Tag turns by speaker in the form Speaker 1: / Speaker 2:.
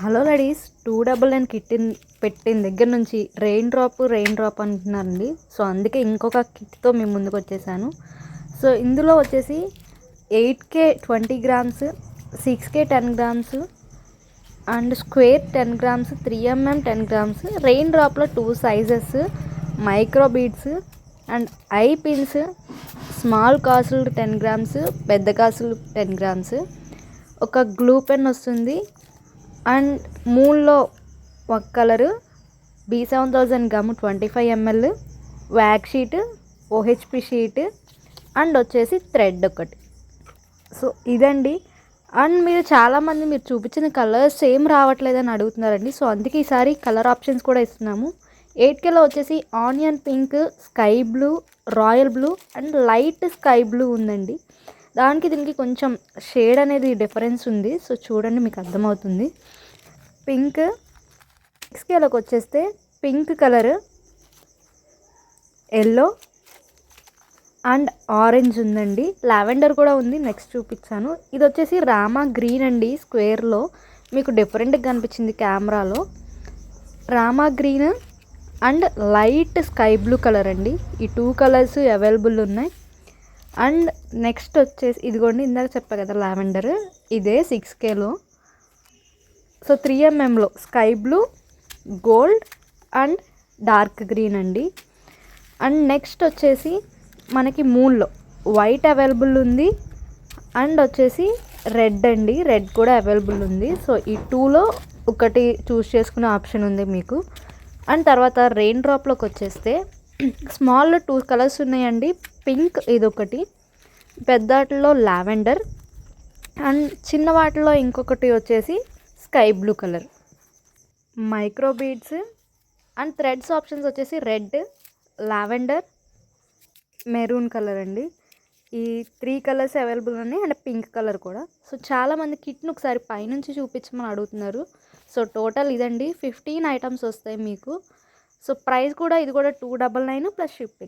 Speaker 1: Hello ladies, 299 kit పెట్టిన దగ్గర నుంచి రెయిన్ డ్రాప్ అంటున్నారండి. సో అందుకే ఇంకొక కిట్తో మేము ముందుకు వచ్చేసాను. సో ఇందులో వచ్చేసి 8K 20 grams, 6K 10 grams and square 10 grams, 3mm 10 grams, rain డ్రాప్లో 2 sizes, micro beads and eye pins, small కాసులు 10 గ్రామ్స్, పెద్ద కాసులు 10 గ్రామ్స్, ఒక గ్లూ పెన్ వస్తుంది అండ్ మూల్లో ఒక colour, B7000 gum 25 ml, wax sheet, OHP sheet and వచ్చేసి thread ఒకటి. సో ఇదండి. అండ్ మీరు చాలామంది మీరు చూపించిన కలర్స్ సేమ్ రావట్లేదని అడుగుతున్నారండి. సో అందుకే ఈసారి కలర్ ఆప్షన్స్ కూడా ఇస్తున్నాము. 8Kలో వచ్చేసి onion pink, sky blue, royal blue and light sky blue ఉందండి. దానికి దీనికి కొంచెం షేడ్ అనేది డిఫరెన్స్ ఉంది. సో చూడండి, మీకు అర్థమవుతుంది. పింక్ 6Kలోకి వచ్చేస్తే pink colour, yellow and orange ఉందండి. లావెండర్ కూడా ఉంది, నెక్స్ట్ చూపించాను. ఇది వచ్చేసి రామా గ్రీన్ అండి. స్క్వేర్లో మీకు డిఫరెంట్గా కనిపించింది కెమెరాలో. Rama green and light sky blue colour అండి. ఈ 2 కలర్స్ అవైలబుల్ ఉన్నాయి. అండ్ నెక్స్ట్ వచ్చేసి ఇదిగోండి, ఇందాక చెప్పా కదా లావెండర్, ఇదే 6Kలో. సో 3mmలో sky blue, gold and dark green అండి. అండ్ నెక్స్ట్ వచ్చేసి మనకి మూన్లో వైట్ అవైలబుల్ ఉంది అండ్ వచ్చేసి రెడ్ అండి, రెడ్ కూడా అవైలబుల్ ఉంది. సో ఈ 2లో ఒకటి చూస్ చేసుకునే ఆప్షన్ ఉంది మీకు. అండ్ తర్వాత రెయిన్ డ్రాప్లోకి వచ్చేస్తే స్మాల్ 2 కలర్స్ ఉన్నాయండి. పింక్ ఇదొకటి, పెద్ద వాటిలో లావెండర్ అండ్ చిన్న వాటిలో ఇంకొకటి వచ్చేసి sky blue colour. Micro beads and threads options వచ్చేసి రెడ్, లావెండర్, మెరూన్ కలర్ అండి. ఈ 3 కలర్స్ అవైలబుల్ ఉన్నాయి అండ్ పింక్ కలర్ కూడా. సో చాలామంది కిట్ను ఒకసారి పైనుంచి చూపించమని అడుగుతున్నారు. సో టోటల్ ఇదండి, 15 ఐటమ్స్ వస్తాయి మీకు. సో ప్రైస్ కూడా ఇది కూడా 299 ప్లస్ షిప్పింగ్.